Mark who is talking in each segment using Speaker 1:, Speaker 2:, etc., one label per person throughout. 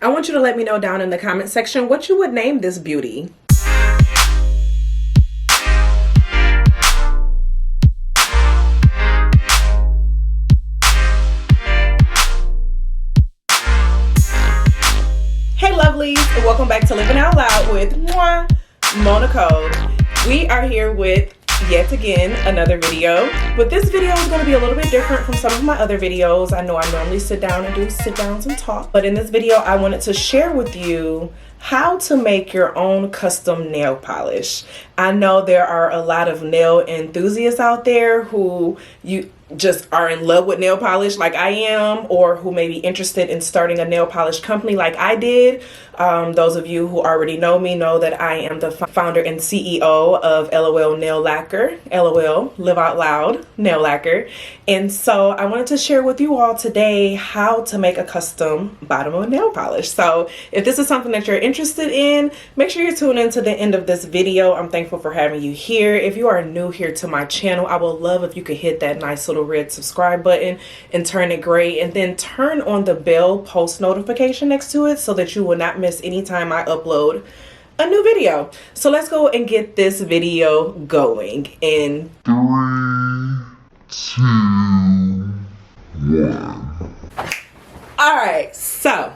Speaker 1: I want you to let me know down in the comment section what you would name this beauty. Hey lovelies, and welcome back to Living Out Loud with Monaco. We are here with yet again another video, but this video is going to be a little bit different from some of my other videos. I know I normally sit down and do sit downs and talk, but in this video I wanted to share with you how to make your own custom nail polish. I know there are a lot of nail enthusiasts out there who you just are in love with nail polish like I am, or who may be interested in starting a nail polish company like I did. Those of you who already know me know that I am the founder and CEO of LOL Nail Lacquer, LOL Live Out Loud Nail Lacquer. And so I wanted to share with you all today how to make a custom bottom of nail polish. So if this is something that you're interested in, make sure you tune in to the end of this video. I'm thankful for having you here. If you are new here to my channel, I would love if you could hit that nice little red subscribe button and turn it gray, and then turn on the bell post notification next to it so that you will not miss any time I upload a new video. So let's go and get this video going in 3, 2, 1. All right, so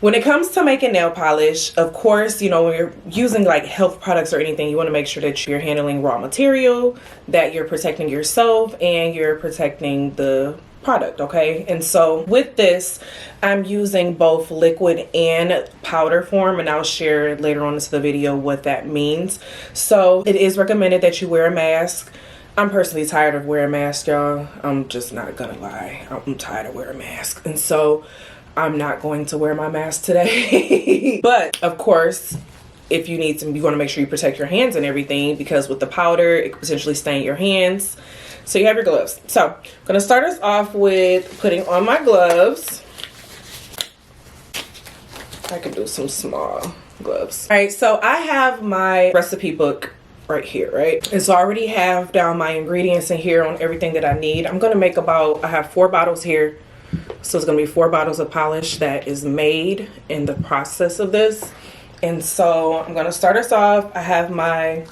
Speaker 1: when it comes to making nail polish, of course, you know, when you're using like health products or anything, you want to make sure that you're handling raw material, that you're protecting yourself, and you're protecting the product, okay? And so with this, I'm using both liquid and powder form, and I'll share later on into the video what that means. So it is recommended that you wear a mask. I'm personally tired of wearing masks, y'all. I'm just not gonna lie. I'm tired of wearing masks. And so I'm not going to wear my mask today. But of course, if you need to, you want to make sure you protect your hands and everything, because with the powder, it could potentially stain your hands. So you have your gloves. So I'm going to start us off with putting on my gloves. I could do some small gloves. All right, so I have my recipe book right here, right? And so I already have down my ingredients in here on everything that I need. I'm going to make I have 4 bottles here. So it's going to be 4 bottles of polish that is made in the process of this. And so I'm going to start us off. I have my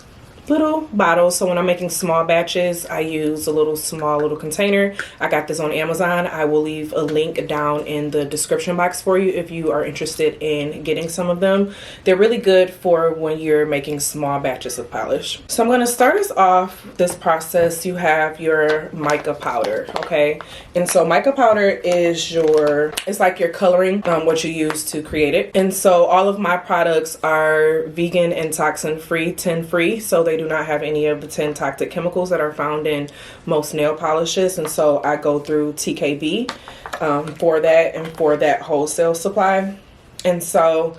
Speaker 1: little bottles. So when I'm making small batches, I use a small little container. I got this on Amazon. I will leave a link down in the description box for you if you are interested in getting some of them. They're really good for when you're making small batches of polish. So I'm going to start us off this process. You have your mica powder, okay? And so mica powder is it's like your coloring, what you use to create it. And so all of my products are vegan and toxin free, tin free. So they do not have any of the 10 toxic chemicals that are found in most nail polishes. And so I go through TKB for that and for that wholesale supply. And so,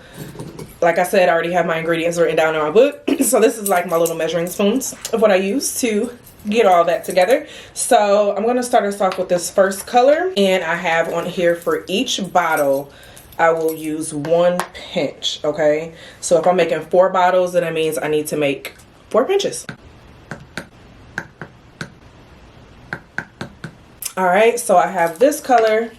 Speaker 1: like I said, I already have my ingredients written down in my book. So this is like my little measuring spoons of what I use to get all that together. So I'm going to start us off with this first color. And I have on here for each bottle, I will use 1 pinch, okay? So if I'm making 4 bottles, then that means I need to make 4 pinches. All right, so I have this color.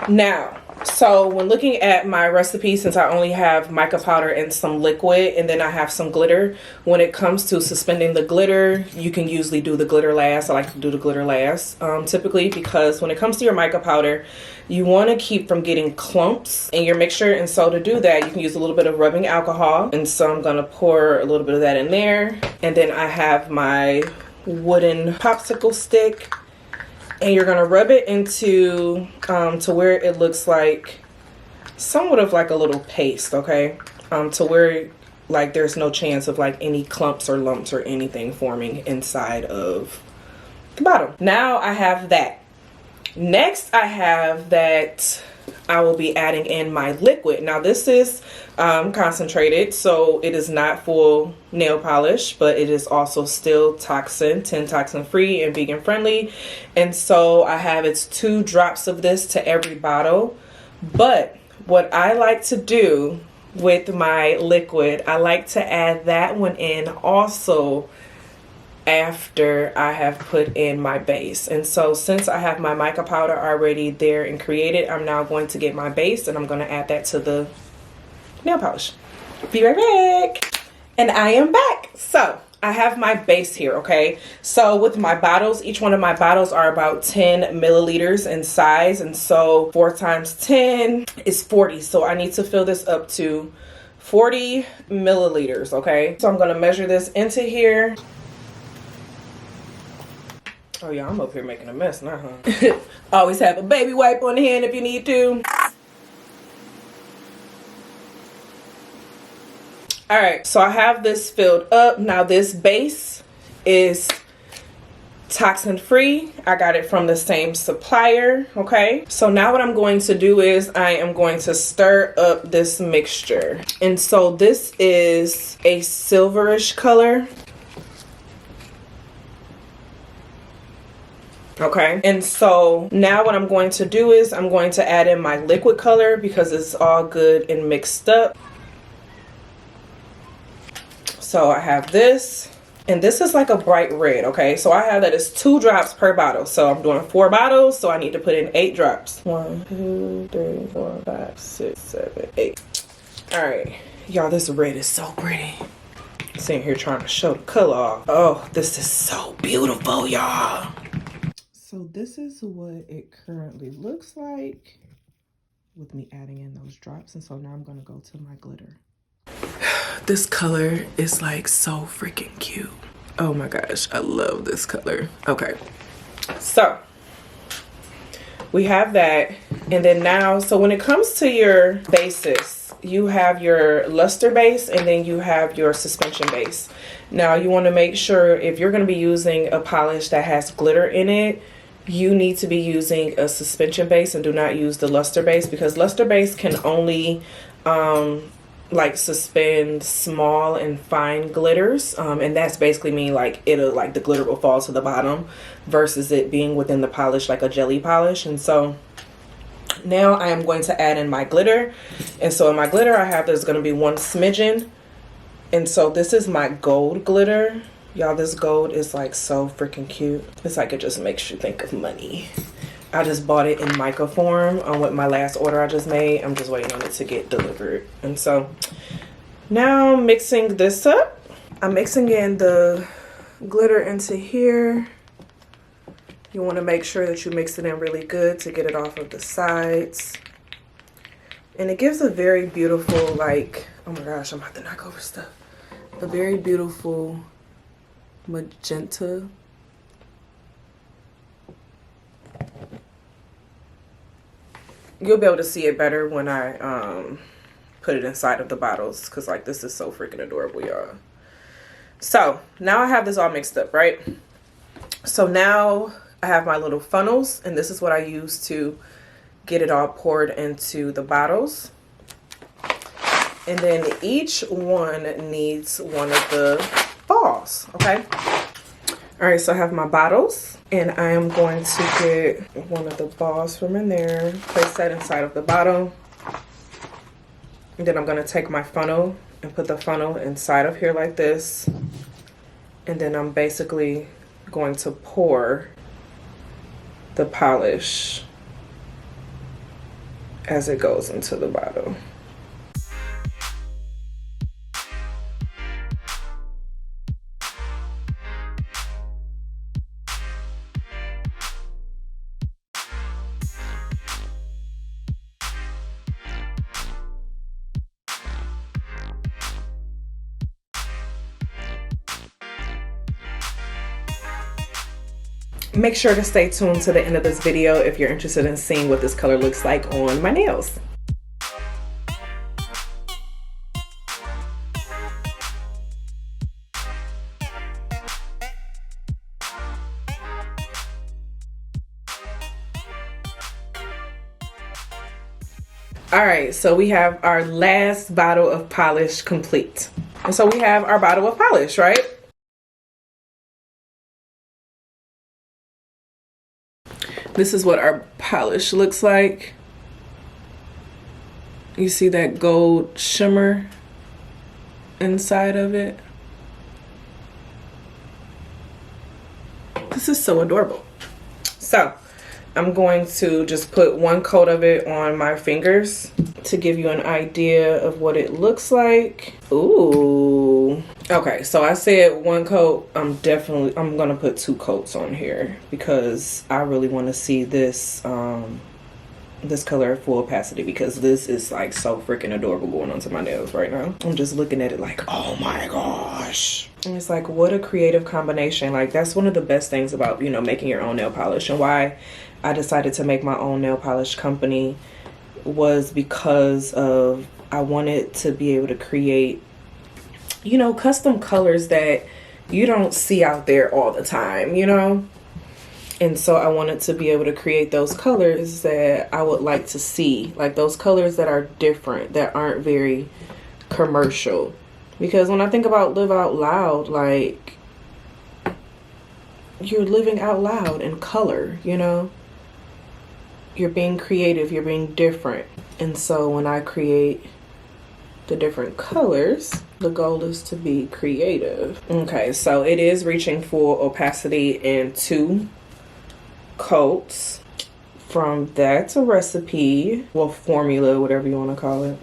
Speaker 1: Now, so when looking at my recipe, since I only have mica powder and some liquid, and then I have some glitter, when it comes to suspending the glitter, you can usually do the glitter last. I like to do the glitter last, typically, because when it comes to your mica powder, you want to keep from getting clumps in your mixture. And so to do that, you can use a little bit of rubbing alcohol. And so I'm going to pour a little bit of that in there. And then I have my wooden popsicle stick. And you're going to rub it into to where it looks like somewhat of like a little paste, okay? To where like there's no chance of like any clumps or lumps or anything forming inside of the bottle. Now I have that. Next, I have that I will be adding in my liquid. Now this is concentrated, so it is not full nail polish, but it is also still tin toxin free and vegan friendly. And so I have 2 drops of this to every bottle. But what I like to do with my liquid, I like to add that one in also after I have put in my base. And so since I have my mica powder already there and created, I'm now going to get my base and I'm going to add that to the nail polish. Be right back. And I am back. So I have my base here, okay? So with my bottles, each one of my bottles are about 10 milliliters in size. And so 4 times 10 is 40. So I need to fill this up to 40 milliliters, okay? So I'm gonna measure this into here. Oh yeah, I'm up here making a mess now, huh? Always have a baby wipe on hand if you need to. All right, so I have this filled up. Now this base is toxin free. I got it from the same supplier, okay? So now what I'm going to do is I am going to stir up this mixture. And so this is a silverish color. Okay, and so now what I'm going to do is I'm going to add in my liquid color because it's all good and mixed up. So I have this, and this is like a bright red, okay? So I have that as 2 drops per bottle. So I'm doing 4 bottles, so I need to put in 8 drops. 1, 2, 3, 4, 5, 6, 7, 8. All right, y'all, this red is so pretty. I'm sitting here trying to show the color off. Oh, this is so beautiful, y'all. So this is what it currently looks like with me adding in those drops. And so now I'm gonna go to my glitter. This color is like so freaking cute. Oh my gosh, I love this color. Okay, so we have that. And then now, so when it comes to your bases, you have your luster base and then you have your suspension base. Now you want to make sure if you're going to be using a polish that has glitter in it, you need to be using a suspension base and do not use the luster base, because luster base can only like suspend small and fine glitters, and that's basically mean like it'll like the glitter will fall to the bottom versus it being within the polish like a jelly polish. And so now I am going to add in my glitter, and so in my glitter I have there's going to be 1 smidgen, and so this is my gold glitter. Y'all, this gold is like so freaking cute. It's like it just makes you think of money. I just bought it in mica form with my last order I just made. I'm just waiting on it to get delivered. And so now I'm mixing this up. I'm mixing in the glitter into here. You want to make sure that you mix it in really good to get it off of the sides. And it gives a very beautiful, like, oh my gosh, I'm about to knock over stuff. A very beautiful magenta. You'll be able to see it better when I put it inside of the bottles, because like this is so freaking adorable, y'all. So now I have this all mixed up, right? So now I have my little funnels, and this is what I use to get it all poured into the bottles. And then each one needs one of the balls, okay? All right, so I have my bottles. And I am going to get one of the balls from in there, place that inside of the bottle. And then I'm going to take my funnel and put the funnel inside of here like this. And then I'm basically going to pour the polish as it goes into the bottle. Make sure to stay tuned to the end of this video if you're interested in seeing what this color looks like on my nails. All right, so we have our last bottle of polish complete. And so we have our bottle of polish, right? This is what our polish looks like. You see that gold shimmer inside of it. This is so adorable. So I'm going to just put one coat of it on my fingers to give you an idea of what it looks like. Ooh. Okay, so I said one coat. I'm gonna put 2 coats on here because I really want to see this this color at full opacity, because this is like so freaking adorable going onto my nails right now. I'm just looking at it like, oh my gosh. And it's like, what a creative combination. Like, that's one of the best things about, you know, making your own nail polish, and why I decided to make my own nail polish company was because of, I wanted to be able to create, you know, custom colors that you don't see out there all the time, you know? And so I wanted to be able to create those colors that I would like to see, like those colors that are different, that aren't very commercial. Because when I think about live out loud, like, you're living out loud in color, you know? You're being creative, you're being different. And so when I create the different colors, the goal is to be creative. Okay, so it is reaching full opacity in 2 coats. From that's a recipe, well, formula, whatever you want to call it.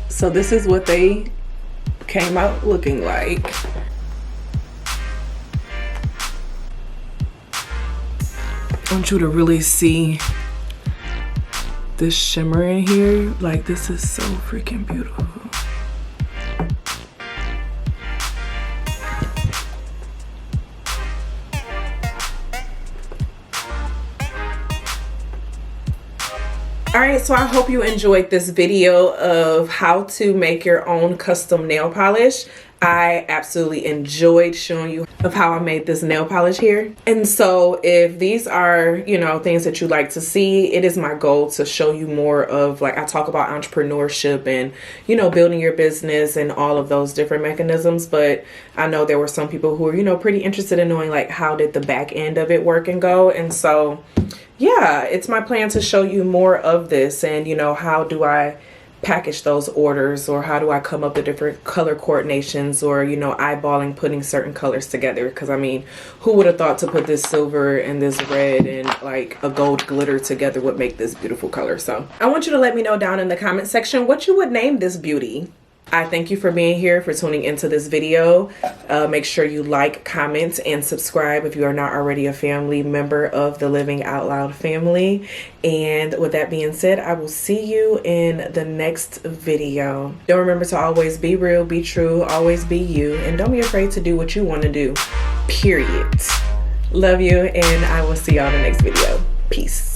Speaker 1: So this is what they came out looking like. I want you to really see this shimmer in here. Like, this is so freaking beautiful. Alright, so I hope you enjoyed this video of how to make your own custom nail polish. I absolutely enjoyed showing you of how I made this nail polish here. And so if these are, you know, things that you like to see, it is my goal to show you more of, like, I talk about entrepreneurship and, you know, building your business and all of those different mechanisms. But I know there were some people who are, you know, pretty interested in knowing, like, how did the back end of it work and go. And so, yeah, it's my plan to show you more of this, and, you know, how do I package those orders, or how do I come up with different color coordinations, or, you know, eyeballing putting certain colors together. Because I mean, who would have thought to put this silver and this red and like a gold glitter together would make this beautiful color. So I want you to let me know down in the comment section what you would name this beauty. I thank you for being here, for tuning into this video. Make sure you like, comment, and subscribe if you are not already a family member of the Living Out Loud family. And with that being said, I will see you in the next video. Don't remember to always be real, be true, always be you, and don't be afraid to do what you want to do, period. Love you, and I will see y'all in the next video. Peace.